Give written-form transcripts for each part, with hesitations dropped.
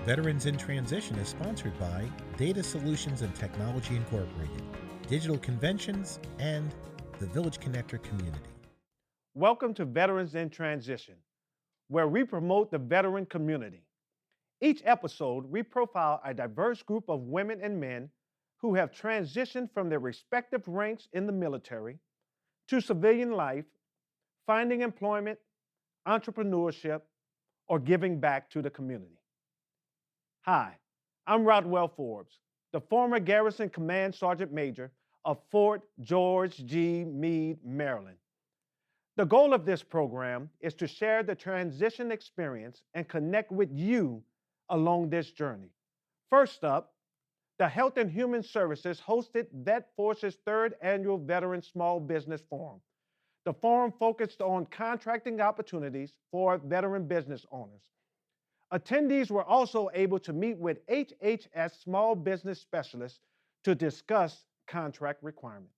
Veterans in Transition is sponsored by Data Solutions and Technology Incorporated, Digital Conventions, and the Village Connector Community. Welcome to Veterans in Transition, where we promote the veteran community. Each episode, we profile a diverse group of women and men who have transitioned from their respective ranks in the military to civilian life, finding employment, entrepreneurship, or giving back to the community. Hi, I'm Rodwell Forbes, the former Garrison Command Sergeant Major of Fort George G. Meade, Maryland. The goal of this program is to share the transition experience and connect with you along this journey. First up, the Health and Human Services hosted Vet Force's third annual Veteran Small Business Forum. The forum focused on contracting opportunities for veteran business owners. Attendees were also able to meet with HHS small business specialists to discuss contract requirements.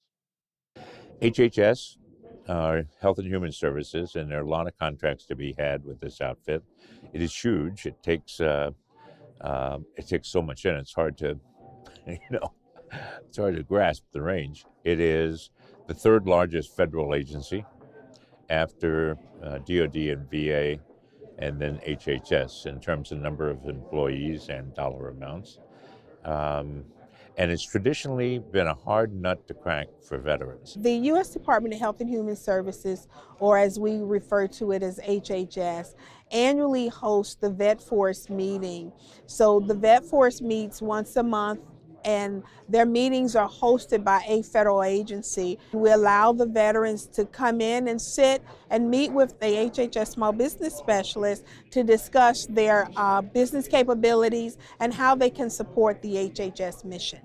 HHS, Health and Human Services, and there are a lot of contracts to be had with this outfit. It is huge. It takes so much in. It's hard to, it's hard to grasp the range. It is the third largest federal agency after DOD and VA, and then HHS in terms of number of employees and dollar amounts. And it's traditionally been a hard nut to crack for veterans. The U.S. Department of Health and Human Services, or as we refer to it as HHS, annually hosts the Vet Force meeting. So the Vet Force meets once a month, and their meetings are hosted by a federal agency. We allow the veterans to come in and sit and meet with the HHS small business specialist to discuss their business capabilities and how they can support the HHS mission.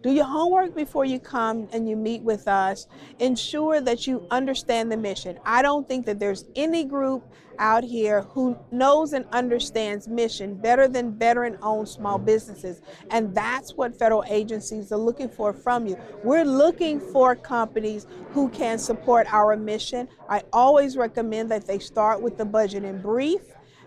Do your homework before you come and you meet with us. Ensure that you understand the mission. I don't think that there's any group out here who knows and understands mission better than veteran-owned small businesses. And that's what federal agencies are looking for from you. We're looking for companies who can support our mission. I always recommend that they start with the budget and brief,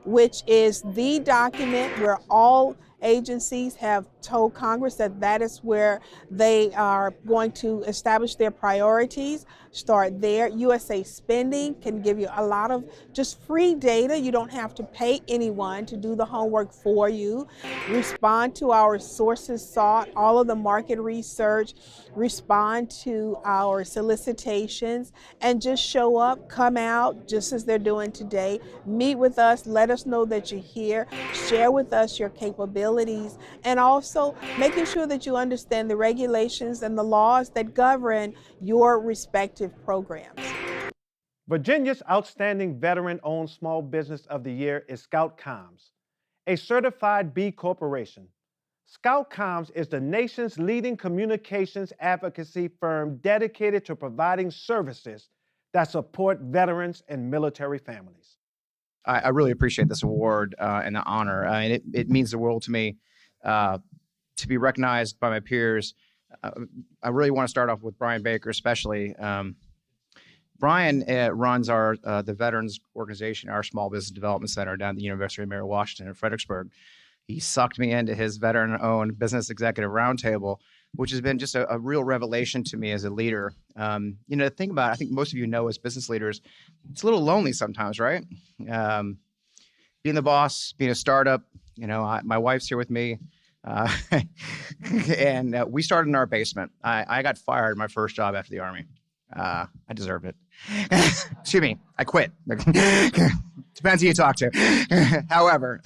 which is the document where all agencies have told Congress that that is where they are going to establish their priorities. Start there. USA Spending can give you a lot of just free data. You don't have to pay anyone to do the homework for you. Respond to our sources sought, all of the market research, respond to our solicitations, and just show up, come out, just as they're doing today. Meet with us, let us know that you're here, share with us your capabilities, and also making sure that you understand the regulations and the laws that govern your respective programs. Virginia's outstanding veteran-owned small business of the year is Scout Comms, a certified B Corporation. Scout Comms is the nation's leading communications advocacy firm dedicated to providing services that support veterans and military families. I really appreciate this award and the honor. And it means the world to me to be recognized by my peers. I really want to start off with Brian Baker, especially. Brian runs the Veterans Organization, our Small Business Development Center down at the University of Mary Washington in Fredericksburg. He sucked me into his veteran-owned business executive roundtable, which has been just a real revelation to me as a leader. The thing about it, I think most of you know as business leaders, it's a little lonely sometimes, right? Being the boss, being a startup, my wife's here with me. And we started in our basement. I got fired my first job after the Army. I deserved it. Excuse me, I quit. Depends who you talk to. However,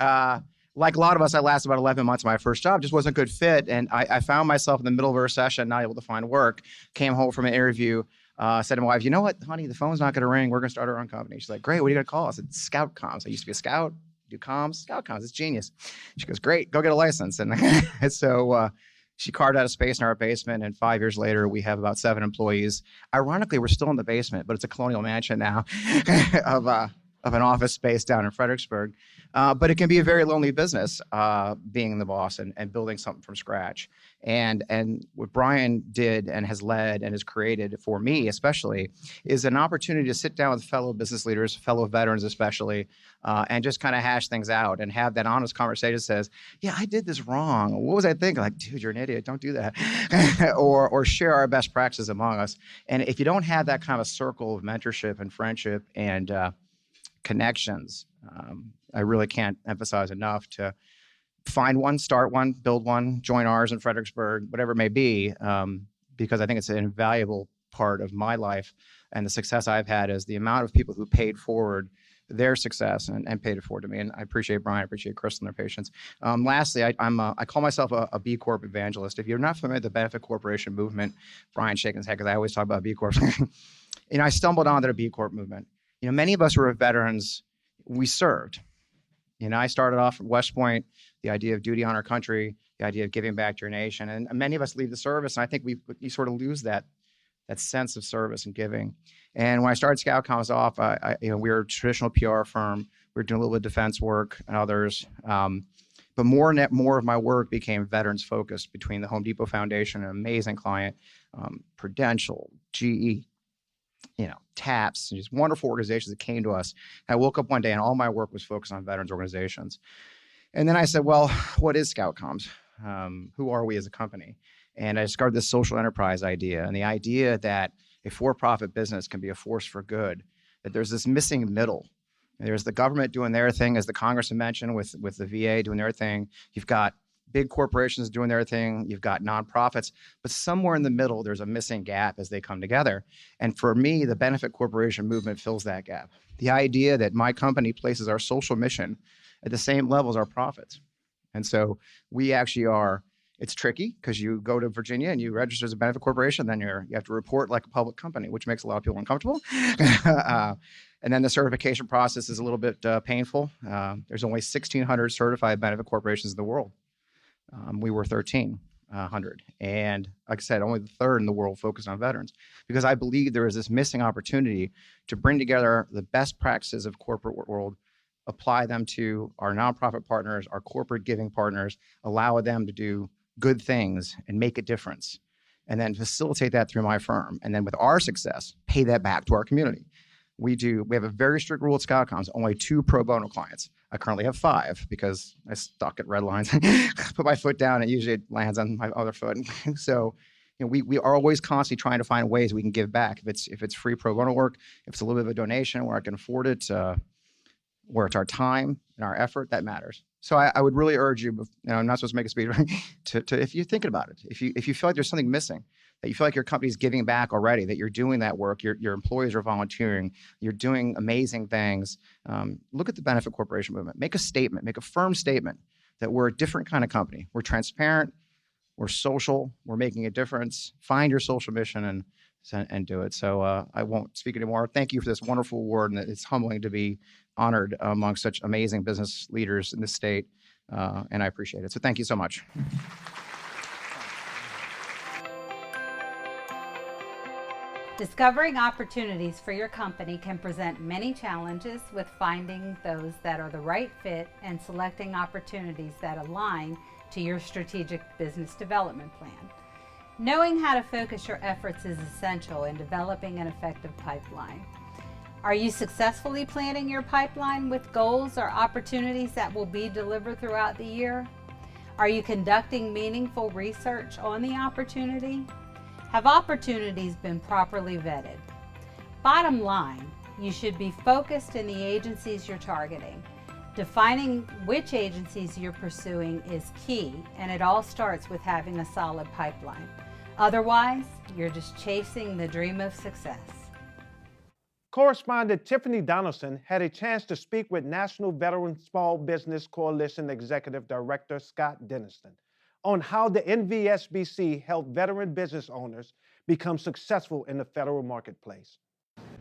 like a lot of us, I lasted about 11 months of my first job, just wasn't a good fit. And I found myself in the middle of a recession, not able to find work, came home from an interview, said to my wife, you know what, honey, the phone's not going to ring. We're going to start our own company. She's like, great, what are you going to call us? I said, Scout Comms. I used to be a scout, do comms, Scout Comms, it's genius. She goes, great, go get a license. And so she carved out a space in our basement, and 5 years later, we have about 7 employees. Ironically, we're still in the basement, but it's a colonial mansion now of of an office space down in Fredericksburg. But it can be a very lonely business, being the boss and building something from scratch. And what Brian did and has led and has created for me especially is an opportunity to sit down with fellow business leaders, fellow veterans especially, and just kind of hash things out and have that honest conversation that says, yeah, I did this wrong. What was I thinking? Like, dude, you're an idiot. Don't do that. or share our best practices among us. And if you don't have that kind of circle of mentorship and friendship and connections, I really can't emphasize enough to find one, start one, build one, join ours in Fredericksburg, whatever it may be, because I think it's an invaluable part of my life and the success I've had is the amount of people who paid forward their success and paid it forward to me. And I appreciate Brian, I appreciate Chris and their patience. Lastly, I call myself a B Corp evangelist. If you're not familiar with the benefit corporation movement, Brian's shaking his head because I always talk about B Corps. I stumbled onto the B Corp movement. Many of us who are veterans, we served. I started off at West Point, the idea of duty on our country, the idea of giving back to your nation. And many of us leave the service, and I think we sort of lose that sense of service and giving. And when I started Scout Comms off, we were a traditional PR firm. We were doing a little bit of defense work and others. But more of my work became veterans focused between the Home Depot Foundation, an amazing client, Prudential, GE, TAPS, and just wonderful organizations that came to us. I woke up one day and all my work was focused on veterans organizations. And then I said, well, what is Scout Comms? Who are we as a company? And I discovered this social enterprise idea and the idea that a for-profit business can be a force for good, that there's this missing middle. And there's the government doing their thing, as the Congressman mentioned, with the VA doing their thing. You've got big corporations doing their thing. You've got nonprofits, but somewhere in the middle, there's a missing gap as they come together. And for me, the benefit corporation movement fills that gap. The idea that my company places our social mission at the same level as our profits. And so we actually are, it's tricky because you go to Virginia and you register as a benefit corporation, then you have to report like a public company, which makes a lot of people uncomfortable. And then the certification process is a little bit painful. There's only 1,600 certified benefit corporations in the world. We were 1,300. And like I said, only the third in the world focused on veterans, because I believe there is this missing opportunity to bring together the best practices of corporate world, apply them to our nonprofit partners, our corporate giving partners, allow them to do good things and make a difference, and then facilitate that through my firm. And then with our success, pay that back to our community. We have a very strict rule at Scout Comms, only 2 pro bono clients. I currently have 5 because I stuck at red lines. Put my foot down and usually it lands on my other foot. So we are always constantly trying to find ways we can give back. If it's free pro bono work, if it's a little bit of a donation where I can afford it, where it's our time and our effort, that matters. So I would really urge you, I'm not supposed to make a speech, to if you're thinking about it, if you feel like there's something missing, that you feel like your company's giving back already, that you're doing that work, your employees are volunteering, you're doing amazing things, look at the benefit corporation movement. Make a statement, make a firm statement that we're a different kind of company. We're transparent, we're social, we're making a difference. Find your social mission and do it. So I won't speak anymore. Thank you for this wonderful award, and it's humbling to be honored among such amazing business leaders in this state, and I appreciate it. So thank you so much. Discovering opportunities for your company can present many challenges with finding those that are the right fit and selecting opportunities that align to your strategic business development plan. Knowing how to focus your efforts is essential in developing an effective pipeline. Are you successfully planning your pipeline with goals or opportunities that will be delivered throughout the year? Are you conducting meaningful research on the opportunity? Have opportunities been properly vetted? Bottom line, you should be focused in the agencies you're targeting. Defining which agencies you're pursuing is key, and it all starts with having a solid pipeline. Otherwise, you're just chasing the dream of success. Correspondent Tiffany Donaldson had a chance to speak with National Veteran Small Business Coalition Executive Director Scott Denniston on how the NVSBC helped veteran business owners become successful in the federal marketplace.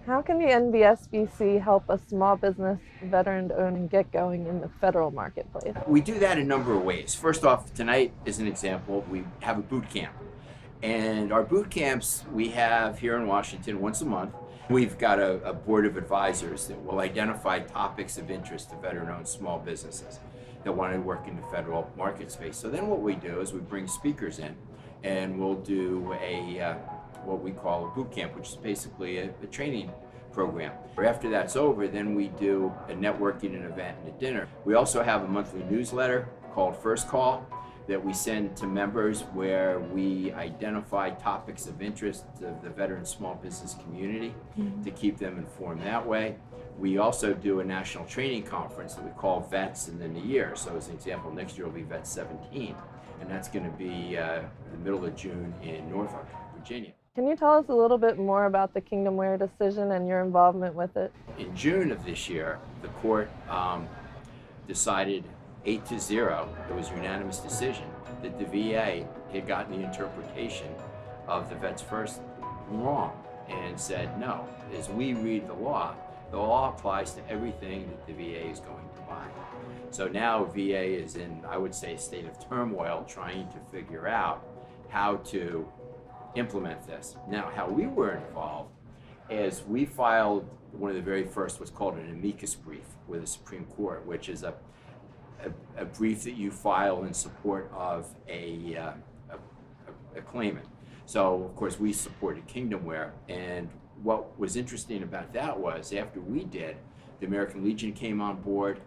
How can the NVSBC help a small business veteran owned get going in the federal marketplace? We do that a number of ways. First off, tonight is an example. We have a boot camp. And our boot camps we have here in Washington once a month. We've got a board of advisors that will identify topics of interest to veteran-owned small businesses that want to work in the federal market space. So then what we do is we bring speakers in, and we'll do a what we call a boot camp, which is basically a training program. After that's over, then we do a networking, an event, and a dinner. We also have a monthly newsletter called First Call that we send to members, where we identify topics of interest to the veteran small business community to keep them informed that way. We also do a national training conference that we call Vets in the Year. So as an example, next year will be Vet 17, and that's going to be the middle of June in Norfolk, Virginia. Can you tell us a little bit more about the Kingdomware decision and your involvement with it? In June of this year, the court decided 8-0, it was a unanimous decision, that the VA had gotten the interpretation of the Vets First wrong, and said no. As we read the law applies to everything that the VA is going to buy. So now VA is in, I would say, a state of turmoil, trying to figure out how to implement this. Now, how we were involved is we filed one of the very first, what's called an amicus brief with the Supreme Court, which is a brief that you file in support of a claimant. So, of course, we supported Kingdomware, and what was interesting about that was after we did, the American Legion came on board.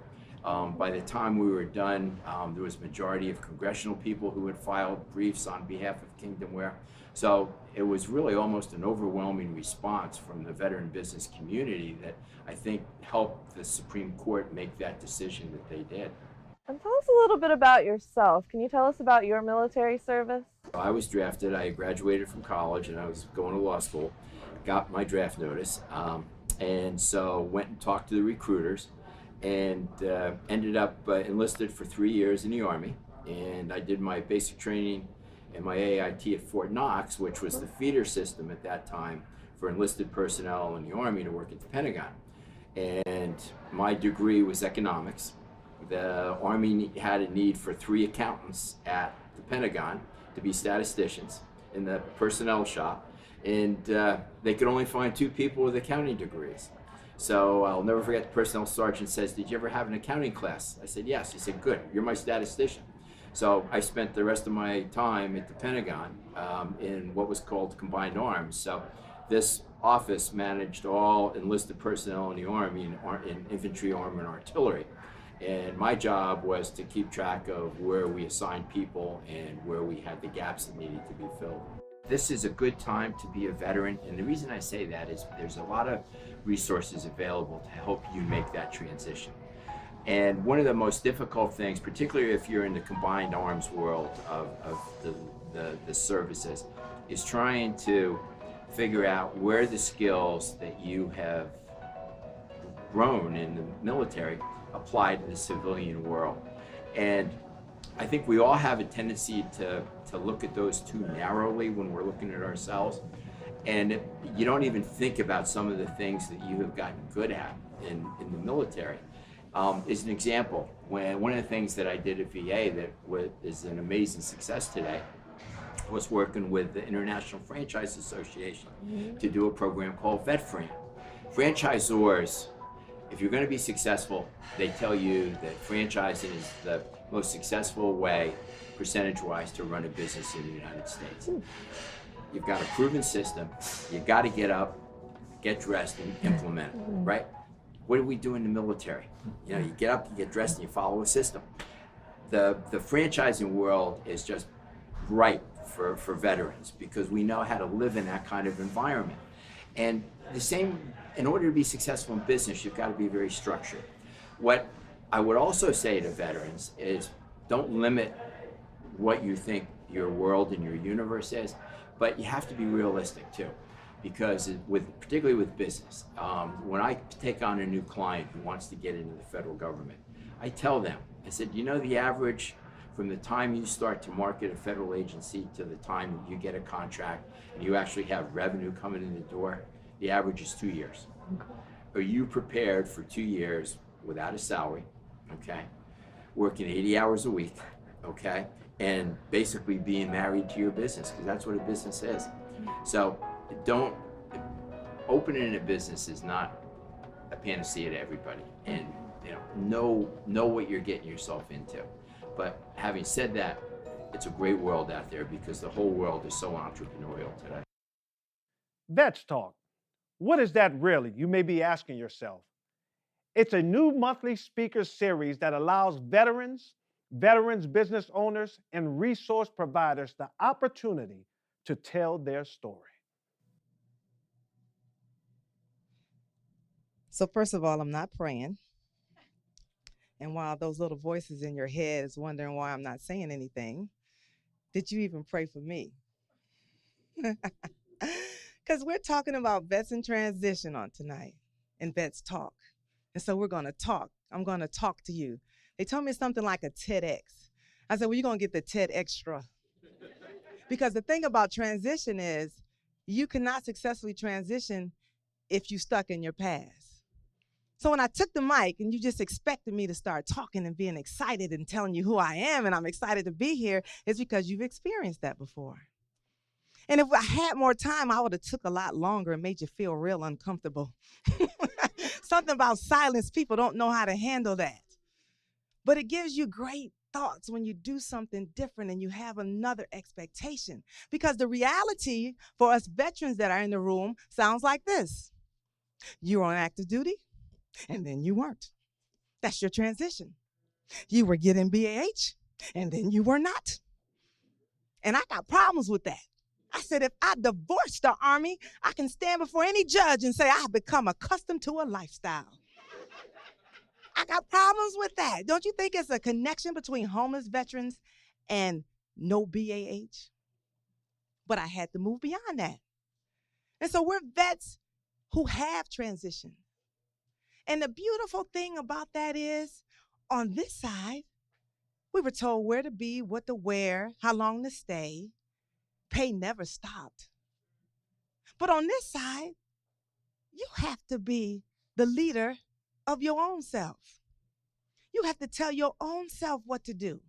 By the time we were done, there was a majority of congressional people who had filed briefs on behalf of Kingdomware. So it was really almost an overwhelming response from the veteran business community that I think helped the Supreme Court make that decision that they did. And tell us a little bit about yourself. Can you tell us about your military service? I was drafted. I graduated from college and I was going to law school. Got my draft notice, and so went and talked to the recruiters, and ended up enlisted for 3 years in the Army. And I did my basic training and my AIT at Fort Knox, which was the feeder system at that time for enlisted personnel in the Army to work at the Pentagon. And my degree was economics. The Army had a need for 3 accountants at the Pentagon to be statisticians in the personnel shop, and they could only find 2 people with accounting degrees. So I'll never forget, the personnel sergeant says, "Did you ever have an accounting class?" I said, "Yes." He said, "Good, you're my statistician." So I spent the rest of my time at the Pentagon in what was called Combined Arms. So this office managed all enlisted personnel in the Army in infantry, armor, and artillery. And my job was to keep track of where we assigned people and where we had the gaps that needed to be filled. This is a good time to be a veteran, and the reason I say that is there's a lot of resources available to help you make that transition. And one of the most difficult things, particularly if you're in the combined arms world of the services, is trying to figure out where the skills that you have grown in the military apply to the civilian world. And I think we all have a tendency to look at those too narrowly when we're looking at ourselves. And you don't even think about some of the things that you have gotten good at in the military. As an example, one of the things that I did at VA that is an amazing success today was working with the International Franchise Association to do a program called VetFran. Franchisors, if you're going to be successful, they tell you that franchising is the most successful way, percentage-wise, to run a business in the United States. You've got a proven system. You got to get up, get dressed, and implement it, right? What do we do in the military? You know, you get up, you get dressed, and you follow a system. The franchising world is just ripe for veterans because we know how to live in that kind of environment. And the same, in order to be successful in business, you've got to be very structured. What I would also say to veterans is don't limit what you think your world and your universe is, but you have to be realistic too. Because particularly with business, when I take on a new client who wants to get into the federal government, I tell them, I said, you know, the average from the time you start to market a federal agency to the time you get a contract and you actually have revenue coming in the door, the average is 2 years. Are you prepared for 2 years without a salary, okay, working 80 hours a week, okay, and basically being married to your business, because that's what a business is. So don't opening a business is not a panacea to everybody, and know what you're getting yourself into. But having said that, it's a great world out there because the whole world is so entrepreneurial today. Vets Talk. What is that really? You may be asking yourself. It's a new monthly speaker series that allows veterans business owners, and resource providers the opportunity to tell their story. So first of all, I'm not praying. And while those little voices in your head is wondering why I'm not saying anything, did you even pray for me? Because we're talking about vets in transition on tonight and Vets Talk. And so we're going to talk. I'm going to talk to you. They told me something like a TEDx. I said, well, you're going to get the TED Extra. Because the thing about transition is you cannot successfully transition if you're stuck in your past. So when I took the mic and you just expected me to start talking and being excited and telling you who I am and I'm excited to be here, it's because you've experienced that before. And if I had more time, I would have took a lot longer and made you feel real uncomfortable. Something about silence, people don't know how to handle that. But it gives you great thoughts when you do something different and you have another expectation. Because the reality for us veterans that are in the room sounds like this. You were on active duty, and then you weren't. That's your transition. You were getting BAH, and then you were not. And I got problems with that. I said, if I divorced the Army, I can stand before any judge and say I have become accustomed to a lifestyle. I got problems with that. Don't you think it's a connection between homeless veterans and no BAH? But I had to move beyond that. And so we're vets who have transitioned. And the beautiful thing about that is, on this side, we were told where to be, what to wear, how long to stay. Pay never stopped. But on this side, you have to be the leader of your own self. You have to tell your own self what to do.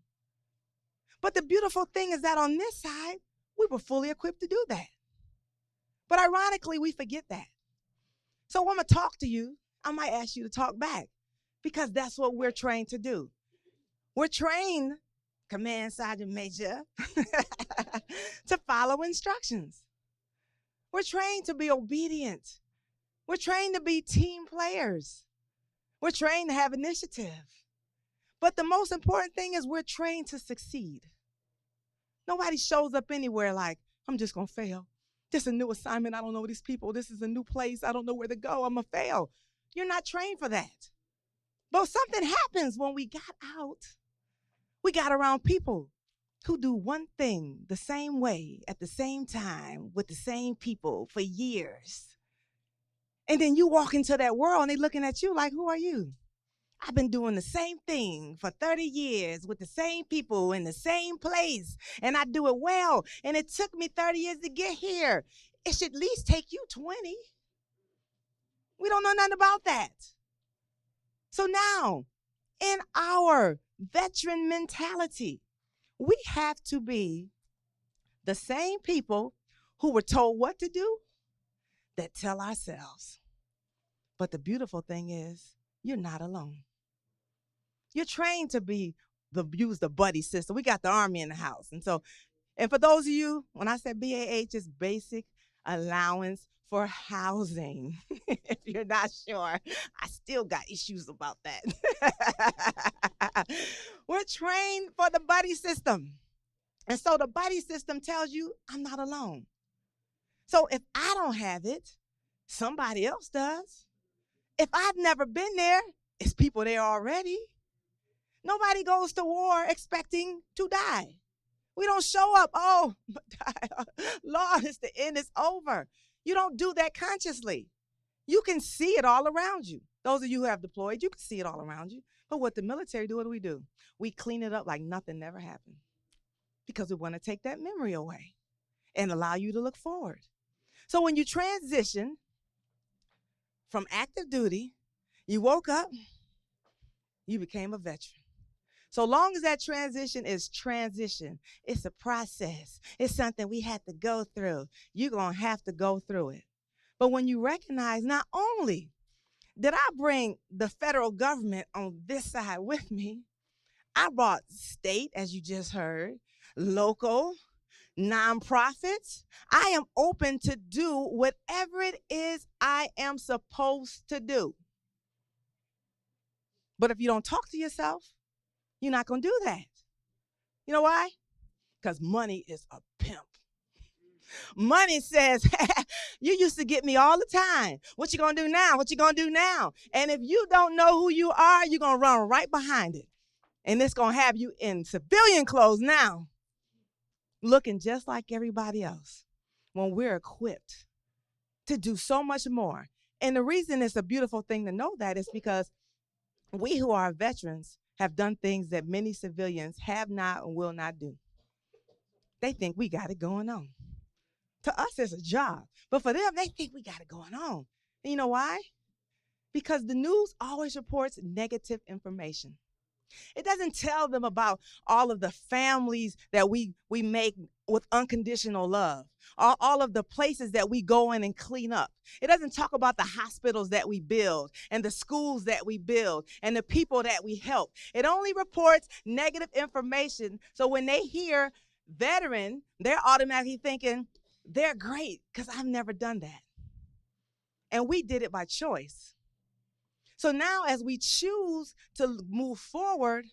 But the beautiful thing is that on this side, we were fully equipped to do that. But ironically, we forget that. So when I'm going to talk to you, I might ask you to talk back because that's what we're trained to do. We're trained, Command Sergeant Major, to follow instructions. We're trained to be obedient. We're trained to be team players. We're trained to have initiative. But the most important thing is we're trained to succeed. Nobody shows up anywhere like, I'm just going to fail. This is a new assignment. I don't know these people. This is a new place. I don't know where to go. I'm going to fail. You're not trained for that. But something happens when we got out. We got around people who do one thing the same way at the same time with the same people for years. And then you walk into that world and they're looking at you like, who are you? I've been doing the same thing for 30 years with the same people in the same place, and I do it well. And it took me 30 years to get here. It should at least take you 20. We don't know nothing about that. So now, in our veteran mentality, we have to be the same people who were told what to do that tell ourselves. But the beautiful thing is, you're not alone. You're trained to use the buddy system. We got the Army in the house. And for those of you, when I said BAH, is basic allowance for housing. If you're not sure, I still got issues about that. We're trained for the buddy system. And so the buddy system tells you, I'm not alone. So if I don't have it, somebody else does. If I've never been there, it's people there already. Nobody goes to war expecting to die. We don't show up, oh, Lord, it's the end, it's over. You don't do that consciously. You can see it all around you. Those of you who have deployed, you can see it all around you. But what the military do, what do? We clean it up like nothing never happened because we want to take that memory away and allow you to look forward. So when you transition from active duty, you woke up, you became a veteran. So long as that transition is transition, it's a process. It's something we have to go through. You're going to have to go through it. But when you recognize not only did I bring the federal government on this side with me, I brought state, as you just heard, local, nonprofits. I am open to do whatever it is I am supposed to do. But if you don't talk to yourself, you're not going to do that. You know why? Because money is a pimp. Money says, you used to get me all the time. What you going to do now? What you going to do now? And if you don't know who you are, you're going to run right behind it. And it's going to have you in civilian clothes now, looking just like everybody else, when we're equipped to do so much more. And the reason it's a beautiful thing to know that is because we who are veterans have done things that many civilians have not and will not do. They think we got it going on. To us, it's a job. But for them, they think we got it going on. And you know why? Because the news always reports negative information. It doesn't tell them about all of the families that we make with unconditional love, all of the places that we go in and clean up. It doesn't talk about the hospitals that we build and the schools that we build and the people that we help. It only reports negative information. So when they hear veteran, they're automatically thinking, they're great because I've never done that. And we did it by choice. So now as we choose to move forward,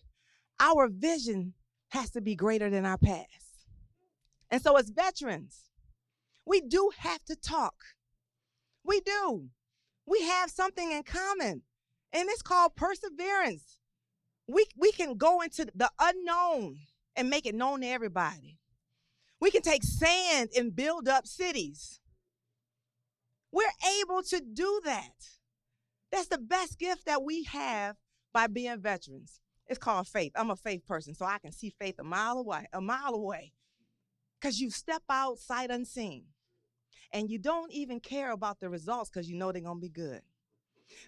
our vision has to be greater than our past. And so as veterans, we do have to talk. We do. We have something in common, and it's called perseverance. We can go into the unknown and make it known to everybody. We can take sand and build up cities. We're able to do that. That's the best gift that we have by being veterans. It's called faith. I'm a faith person, so I can see faith a mile away. Because you step out sight unseen. And you don't even care about the results because you know they're going to be good.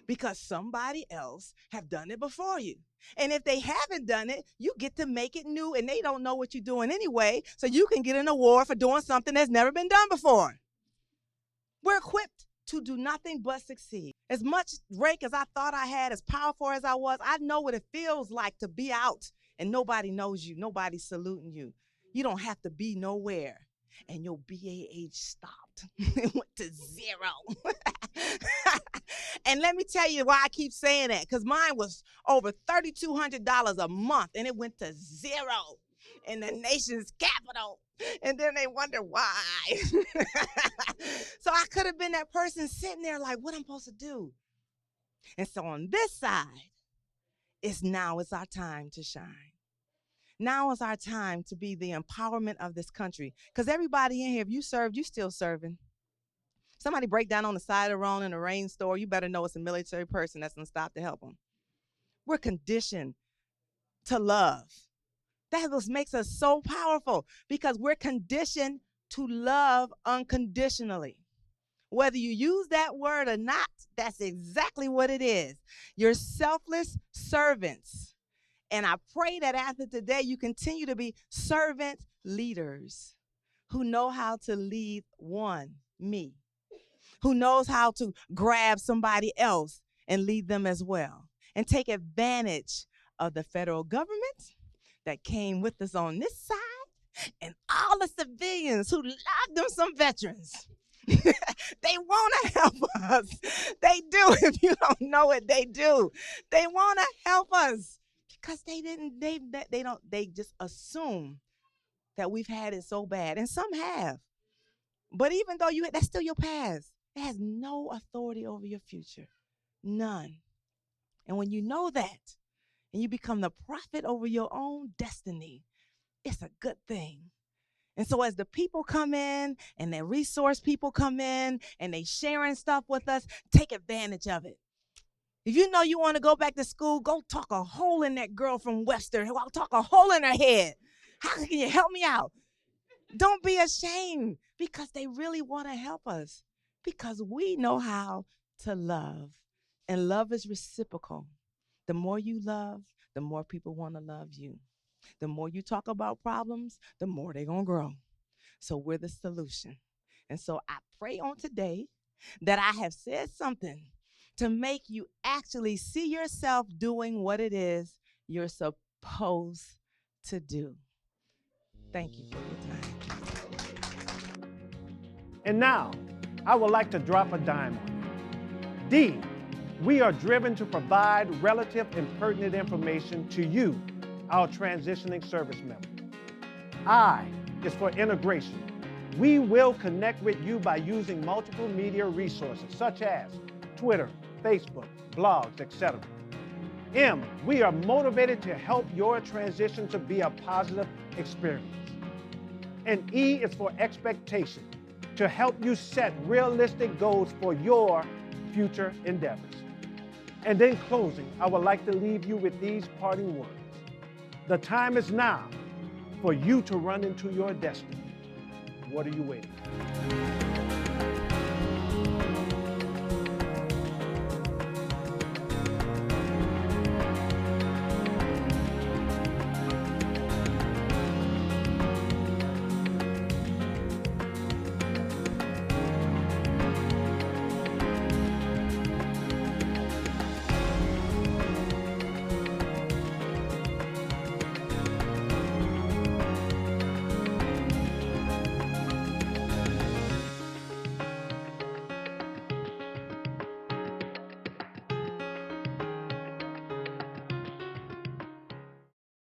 Because somebody else have done it before you. And if they haven't done it, you get to make it new, and they don't know what you're doing anyway, so you can get an award for doing something that's never been done before. We're equipped to do nothing but succeed. As much rank as I thought I had, as powerful as I was, I know what it feels like to be out and nobody knows you, nobody's saluting you. You don't have to be nowhere. And your BAH stopped. It went to 0. And let me tell you why I keep saying that, because mine was over $3,200 a month, and it went to 0 in the nation's capital. And then they wonder why. So I could have been that person sitting there like, what I'm supposed to do? And so on this side, now is our time to shine. Now is our time to be the empowerment of this country. Because everybody in here, if you served, you still serving. Somebody break down on the side of the road in a rain store, you better know it's a military person that's going to stop to help them. We're conditioned to love. That makes us so powerful because we're conditioned to love unconditionally. Whether you use that word or not, that's exactly what it is. You're selfless servants. And I pray that after today, you continue to be servant leaders who know how to lead me, who knows how to grab somebody else and lead them as well, and take advantage of the federal government that came with us on this side and all the civilians who love them some veterans. They want to help us. They do. If you don't know it, they do. They want to help us. Because they just assume that we've had it so bad. And some have. But even though that's still your past. It has no authority over your future. None. And when you know that, and you become the prophet over your own destiny, it's a good thing. And so as the people come in, and the resource people come in, and they sharing stuff with us, take advantage of it. If you know you want to go back to school, go talk a hole in that girl from Western. I'll talk a hole in her head. How can you help me out? Don't be ashamed, because they really want to help us, because we know how to love, and love is reciprocal. The more you love, the more people want to love you. The more you talk about problems, the more they're going to grow. So we're the solution. And so I pray on today that I have said something to make you actually see yourself doing what it is you're supposed to do. Thank you for your time. And now, I would like to drop a dime on you. D, we are driven to provide relative and pertinent information to you, our transitioning service member. I is for integration. We will connect with you by using multiple media resources such as Twitter, Facebook, blogs, etc. M, we are motivated to help your transition to be a positive experience. And E is for expectation, to help you set realistic goals for your future endeavors. And in closing, I would like to leave you with these parting words. The time is now for you to run into your destiny. What are you waiting for?